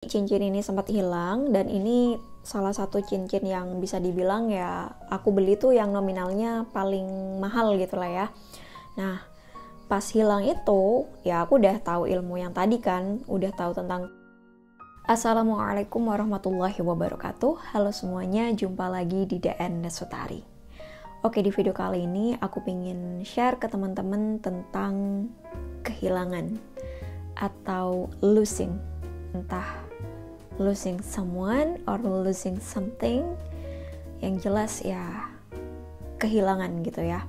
Cincin ini sempat hilang, dan ini salah satu cincin yang bisa dibilang ya aku beli tuh yang nominalnya paling mahal gitu lah ya. Nah, pas hilang itu ya aku udah tahu ilmu yang tadi kan, udah tahu tentang. Assalamualaikum warahmatullahi wabarakatuh. Halo semuanya, jumpa lagi di DN Sutari. Oke, di video kali ini aku pengen share ke teman-teman tentang kehilangan atau losing, entah losing someone or losing something, yang jelas ya kehilangan gitu ya.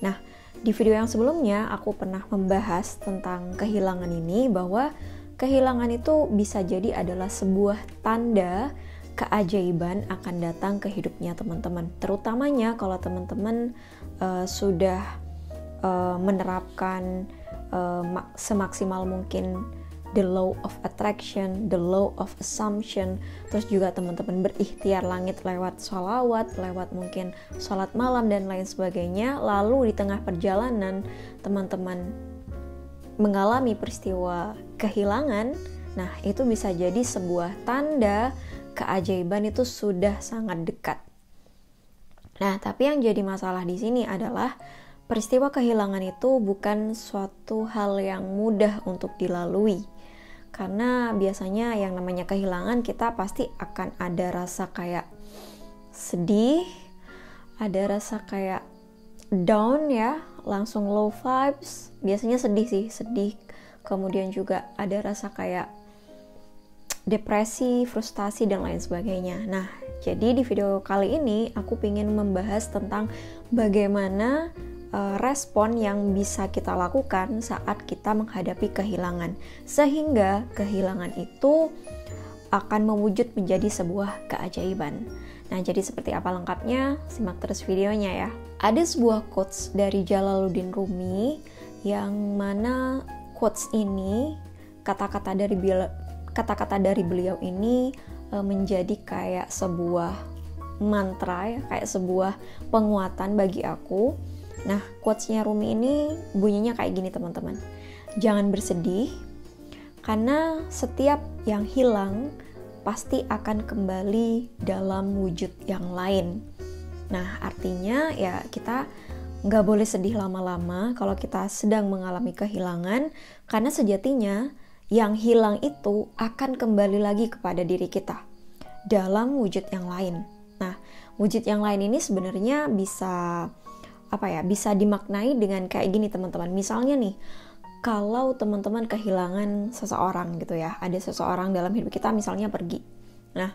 Nah, di video yang sebelumnya aku pernah membahas tentang kehilangan ini, bahwa kehilangan itu bisa jadi adalah sebuah tanda keajaiban akan datang ke hidupnya teman-teman. Terutamanya kalau teman-teman sudah menerapkan semaksimal mungkin the law of attraction, the law of assumption, terus juga teman-teman berikhtiar langit lewat sholawat, lewat mungkin sholat malam dan lain sebagainya. Lalu di tengah perjalanan teman-teman mengalami peristiwa kehilangan, nah itu bisa jadi sebuah tanda keajaiban itu sudah sangat dekat. Nah, tapi yang jadi masalah di sini adalah peristiwa kehilangan itu bukan suatu hal yang mudah untuk dilalui. Karena biasanya yang namanya kehilangan, kita pasti akan ada rasa kayak sedih, ada rasa kayak down ya, langsung low vibes. Biasanya sedih sih, sedih. Kemudian juga ada rasa kayak depresi, frustasi dan lain sebagainya. Nah, jadi di video kali ini aku ingin membahas tentang bagaimana respon yang bisa kita lakukan saat kita menghadapi kehilangan, sehingga kehilangan itu akan mewujud menjadi sebuah keajaiban. Nah, jadi seperti apa lengkapnya? Simak terus videonya ya. Ada sebuah quotes dari Jalaluddin Rumi, yang mana quotes ini, kata-kata dari beliau ini menjadi kayak sebuah mantra ya, kayak sebuah penguatan bagi aku. Nah, quotes-nya Rumi ini bunyinya kayak gini teman-teman. Jangan bersedih, karena setiap yang hilang pasti akan kembali dalam wujud yang lain. Nah, artinya ya kita nggak boleh sedih lama-lama kalau kita sedang mengalami kehilangan, karena sejatinya yang hilang itu akan kembali lagi kepada diri kita dalam wujud yang lain. Nah, wujud yang lain ini sebenarnya bisa bisa dimaknai dengan kayak gini teman-teman. Misalnya nih, kalau teman-teman kehilangan seseorang gitu ya, ada seseorang dalam hidup kita misalnya pergi. Nah,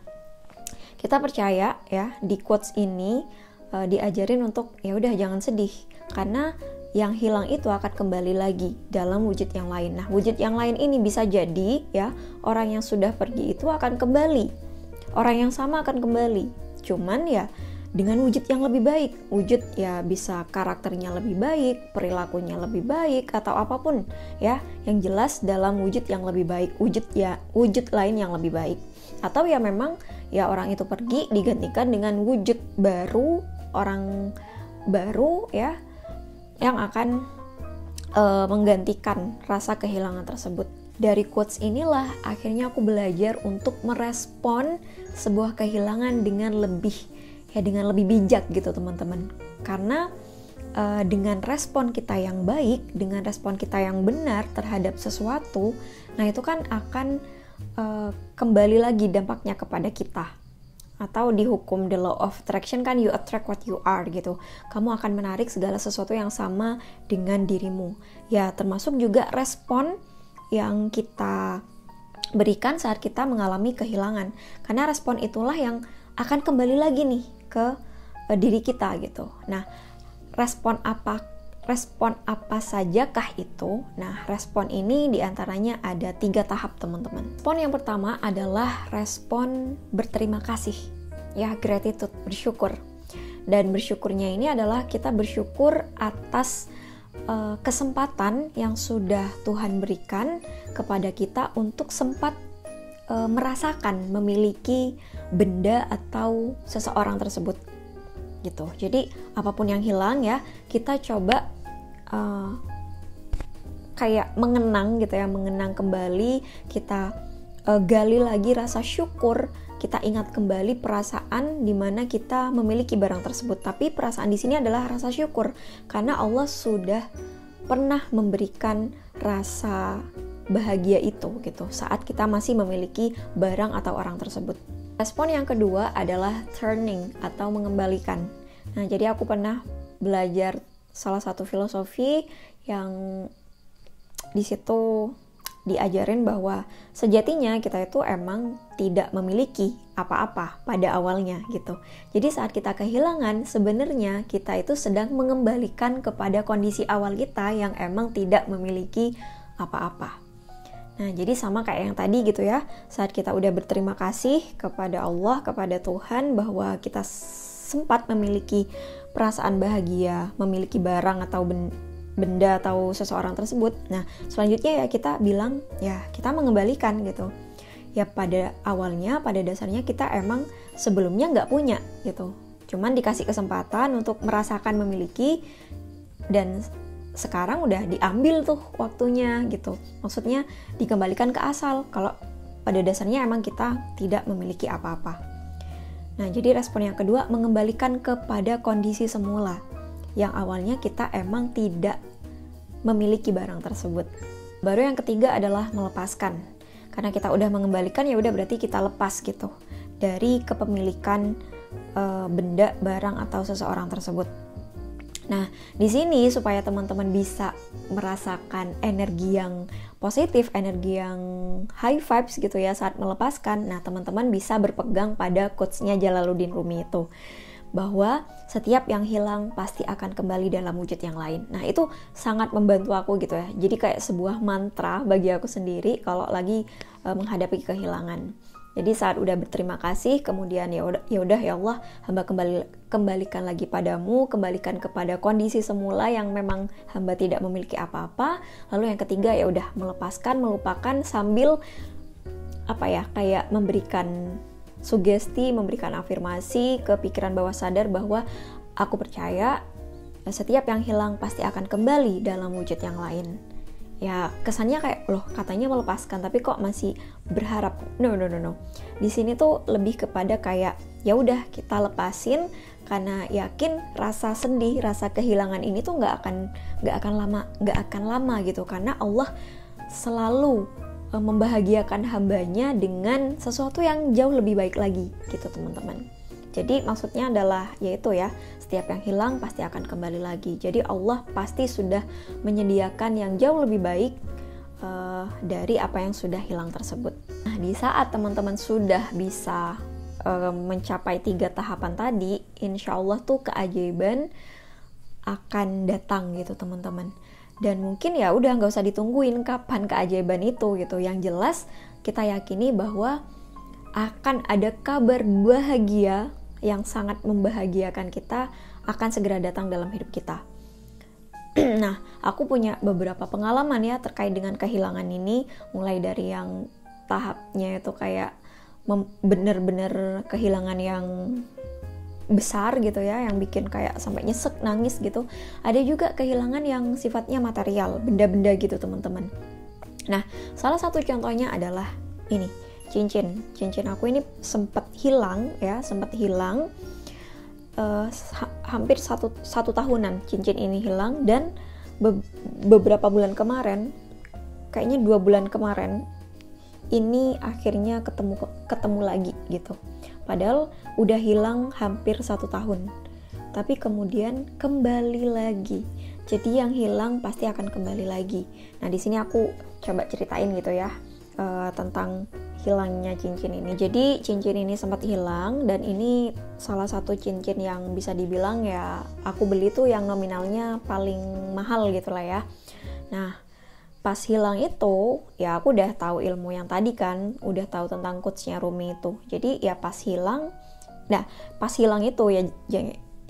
kita percaya ya di quotes ini diajarin untuk ya udah jangan sedih, karena yang hilang itu akan kembali lagi dalam wujud yang lain. Nah, wujud yang lain ini bisa jadi ya orang yang sudah pergi itu akan kembali, orang yang sama akan kembali, cuman ya dengan wujud yang lebih baik. Wujud ya bisa karakternya lebih baik, perilakunya lebih baik, atau apapun ya, yang jelas dalam wujud yang lebih baik, wujud lain yang lebih baik. Atau ya memang ya orang itu pergi digantikan dengan wujud baru, orang baru ya, yang akan menggantikan rasa kehilangan tersebut. Dari quotes inilah akhirnya aku belajar untuk merespon sebuah kehilangan dengan lebih bijak gitu teman-teman. Karena dengan respon kita yang baik, dengan respon kita yang benar terhadap sesuatu, nah itu kan akan kembali lagi dampaknya kepada kita. Atau di hukum the law of attraction kan, you attract what you are gitu. Kamu akan menarik segala sesuatu yang sama dengan dirimu. Ya, termasuk juga respon yang kita berikan saat kita mengalami kehilangan. Karena respon itulah yang akan kembali lagi nih ke diri kita gitu. Nah, respon apa sajakah itu? Nah, respon ini diantaranya ada 3 tahap teman-teman. Respon yang pertama adalah respon berterima kasih, ya, gratitude, bersyukur. Dan bersyukurnya ini adalah kita bersyukur atas kesempatan yang sudah Tuhan berikan kepada kita untuk sempat merasakan memiliki benda atau seseorang tersebut gitu. Jadi apapun yang hilang ya, kita coba kayak mengenang gitu ya, mengenang kembali, kita gali lagi rasa syukur, kita ingat kembali perasaan dimana kita memiliki barang tersebut. Tapi perasaan di sini adalah rasa syukur, karena Allah sudah pernah memberikan rasa bahagia itu gitu saat kita masih memiliki barang atau orang tersebut. Respon yang kedua adalah turning atau mengembalikan. Nah, jadi aku pernah belajar salah satu filosofi yang di situ diajarin bahwa sejatinya kita itu emang tidak memiliki apa-apa pada awalnya gitu. Jadi saat kita kehilangan, sebenarnya kita itu sedang mengembalikan kepada kondisi awal kita yang emang tidak memiliki apa-apa. Nah, jadi sama kayak yang tadi gitu ya. Saat kita udah berterima kasih kepada Allah, kepada Tuhan bahwa kita sempat memiliki perasaan bahagia, memiliki barang atau benda atau seseorang tersebut. Nah, selanjutnya ya kita bilang, ya kita mengembalikan gitu. Ya pada awalnya, pada dasarnya kita emang sebelumnya nggak punya gitu. Cuman dikasih kesempatan untuk merasakan memiliki, dan sekarang udah diambil tuh waktunya gitu. Maksudnya dikembalikan ke asal, kalau pada dasarnya emang kita tidak memiliki apa-apa. Nah, jadi respon yang kedua, mengembalikan kepada kondisi semula. Yang awalnya kita emang tidak memiliki barang tersebut. Baru yang ketiga adalah melepaskan. Karena kita udah mengembalikan, ya udah berarti kita lepas gitu dari kepemilikan benda, barang atau seseorang tersebut. Nah, di sini supaya teman-teman bisa merasakan energi yang positif, energi yang high vibes gitu ya saat melepaskan. Nah, teman-teman bisa berpegang pada quotes-nya Jalaluddin Rumi itu, bahwa setiap yang hilang pasti akan kembali dalam wujud yang lain. Nah, itu sangat membantu aku gitu ya. Jadi kayak sebuah mantra bagi aku sendiri kalau lagi menghadapi kehilangan. Jadi saat udah berterima kasih, kemudian ya udah ya Allah, hamba kembalikan lagi padamu, kembalikan kepada kondisi semula yang memang hamba tidak memiliki apa-apa. Lalu yang ketiga ya udah melepaskan, melupakan, sambil kayak memberikan sugesti, memberikan afirmasi ke pikiran bawah sadar bahwa aku percaya setiap yang hilang pasti akan kembali dalam wujud yang lain. Ya kesannya kayak loh katanya melepaskan tapi kok masih berharap. No. Di sini tuh lebih kepada kayak ya udah kita lepasin karena yakin rasa sedih, rasa kehilangan ini tuh nggak akan lama gitu, karena Allah selalu membahagiakan hambanya dengan sesuatu yang jauh lebih baik lagi gitu teman-teman. Jadi maksudnya adalah yaitu ya, setiap yang hilang pasti akan kembali lagi. Jadi Allah pasti sudah menyediakan yang jauh lebih baik dari apa yang sudah hilang tersebut. Nah, di saat teman-teman sudah bisa mencapai 3 tahapan tadi, insya Allah tuh keajaiban akan datang gitu teman-teman. Dan mungkin ya udah nggak usah ditungguin kapan keajaiban itu gitu. Yang jelas kita yakini bahwa akan ada kabar bahagia yang sangat membahagiakan kita akan segera datang dalam hidup kita. Nah, aku punya beberapa pengalaman ya terkait dengan kehilangan ini, mulai dari yang tahapnya itu kayak bener-bener kehilangan yang besar gitu ya, yang bikin kayak sampai nyesek, nangis gitu. Ada juga kehilangan yang sifatnya material, benda-benda gitu teman-teman. Nah, salah satu contohnya adalah ini, cincin aku ini sempat hilang hampir satu tahunan cincin ini hilang, dan beberapa bulan kemarin, kayaknya 2 bulan kemarin ini akhirnya ketemu lagi gitu. Padahal udah hilang hampir 1 tahun, tapi kemudian kembali lagi. Jadi yang hilang pasti akan kembali lagi. Nah, di sini aku coba ceritain gitu ya tentang hilangnya cincin ini. Jadi cincin ini sempat hilang, dan ini salah satu cincin yang bisa dibilang ya aku beli tuh yang nominalnya paling mahal gitu lah ya. Nah, pas hilang itu ya aku udah tahu ilmu yang tadi kan, udah tahu tentang quotes-nya Rumi itu. Jadi ya pas hilang itu ya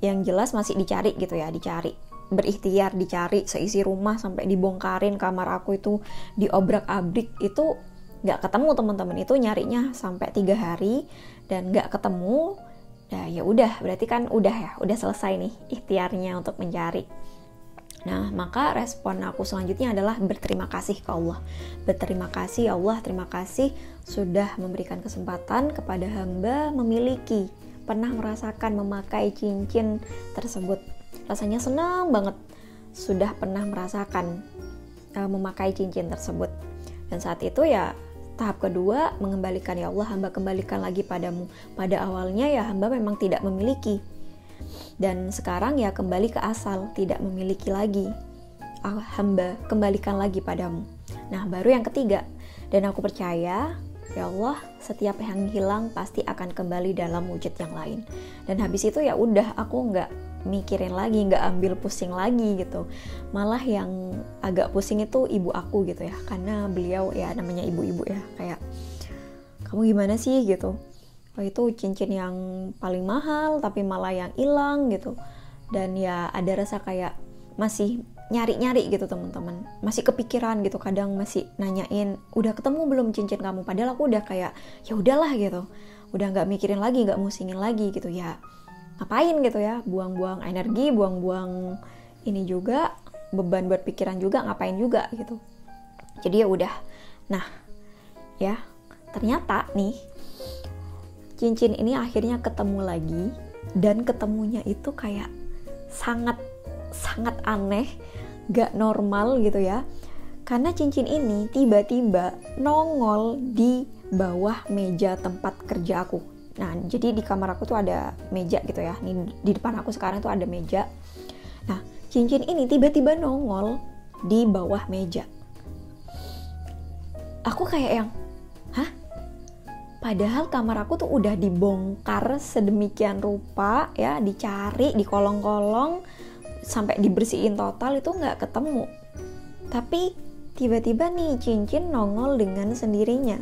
yang jelas masih dicari gitu ya, berikhtiar dicari seisi rumah, sampai dibongkarin kamar aku itu, diobrak-abrik, itu nggak ketemu teman-teman. Itu nyarinya sampai 3 hari dan nggak ketemu. Nah ya udah, berarti kan udah selesai nih ikhtiarnya untuk mencari. Nah, maka respon aku selanjutnya adalah berterima kasih ke Allah. Berterima kasih, ya Allah, terima kasih sudah memberikan kesempatan kepada hamba memiliki, pernah merasakan memakai cincin tersebut. Rasanya senang banget sudah pernah merasakan memakai cincin tersebut. Dan saat itu ya tahap kedua, mengembalikan, ya Allah, hamba kembalikan lagi padamu. Pada awalnya ya hamba memang tidak memiliki, dan sekarang ya kembali ke asal, tidak memiliki lagi. Hamba kembalikan lagi padamu. Nah, baru yang ketiga, dan aku percaya, ya Allah, setiap yang hilang pasti akan kembali dalam wujud yang lain. Dan habis itu ya udah, aku nggak mikirin lagi, nggak ambil pusing lagi gitu. Malah yang agak pusing itu ibu aku gitu ya, karena beliau ya namanya ibu-ibu ya, kayak kamu gimana sih gitu, itu cincin yang paling mahal tapi malah yang hilang gitu. Dan ya ada rasa kayak masih nyari-nyari gitu teman-teman, masih kepikiran gitu, kadang masih nanyain udah ketemu belum cincin kamu, padahal aku udah kayak ya udahlah gitu, udah nggak mikirin lagi, nggak musingin lagi gitu. Ya ngapain gitu ya, buang-buang energi, buang-buang ini juga, beban buat pikiran juga, ngapain juga gitu. Jadi ya udah. Nah ya, ternyata nih cincin ini akhirnya ketemu lagi, dan ketemunya itu kayak sangat aneh, gak normal gitu ya. Karena cincin ini tiba-tiba nongol di bawah meja tempat kerja aku. Nah, jadi di kamar aku tuh ada meja gitu ya. Nih, di depan aku sekarang tuh ada meja. Nah, cincin ini tiba-tiba nongol di bawah meja. Aku kayak yang, hah? Padahal kamar aku tuh udah dibongkar sedemikian rupa ya, dicari di kolong-kolong sampai dibersihin total, itu nggak ketemu. Tapi tiba-tiba nih cincin nongol dengan sendirinya.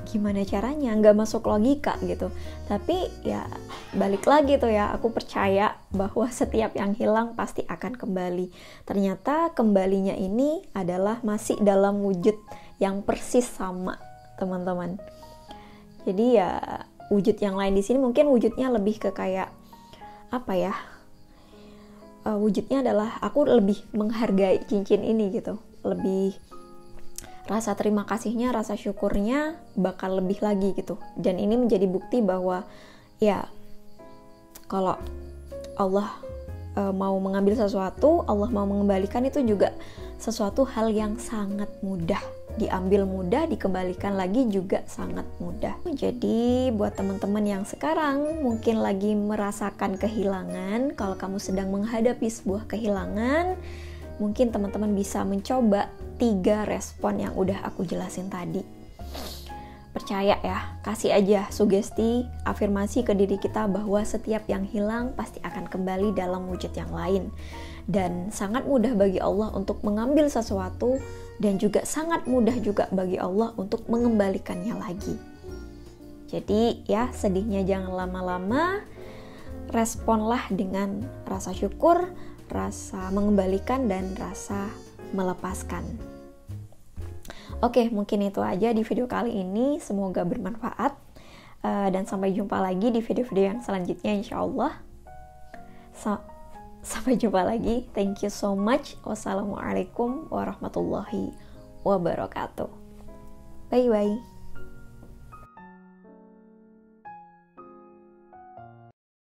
Gimana caranya? Nggak masuk logika gitu. Tapi ya balik lagi tuh ya, aku percaya bahwa setiap yang hilang pasti akan kembali. Ternyata kembalinya ini adalah masih dalam wujud yang persis sama, teman-teman. Jadi ya wujud yang lain di sini mungkin wujudnya lebih ke kayak apa ya? Wujudnya adalah aku lebih menghargai cincin ini gitu. Lebih rasa terima kasihnya, rasa syukurnya bakal lebih lagi gitu. Dan ini menjadi bukti bahwa ya kalau Allah mau mengambil sesuatu, Allah mau mengembalikan, itu juga sesuatu hal yang sangat mudah. Diambil mudah, dikembalikan lagi juga sangat mudah. Jadi buat teman-teman yang sekarang mungkin lagi merasakan kehilangan, kalau kamu sedang menghadapi sebuah kehilangan, mungkin teman-teman bisa mencoba 3 respon yang udah aku jelasin tadi. Percaya ya, kasih aja sugesti, afirmasi ke diri kita bahwa setiap yang hilang pasti akan kembali dalam wujud yang lain. Dan sangat mudah bagi Allah untuk mengambil sesuatu, dan juga sangat mudah juga bagi Allah untuk mengembalikannya lagi. Jadi ya, sedihnya jangan lama-lama, responlah dengan rasa syukur, rasa mengembalikan, dan rasa melepaskan. Oke, mungkin itu aja di video kali ini. Semoga bermanfaat. Dan sampai jumpa lagi di video-video yang selanjutnya, insya Allah. Sampai jumpa lagi. Thank you so much. Wassalamualaikum warahmatullahi wabarakatuh. Bye-bye.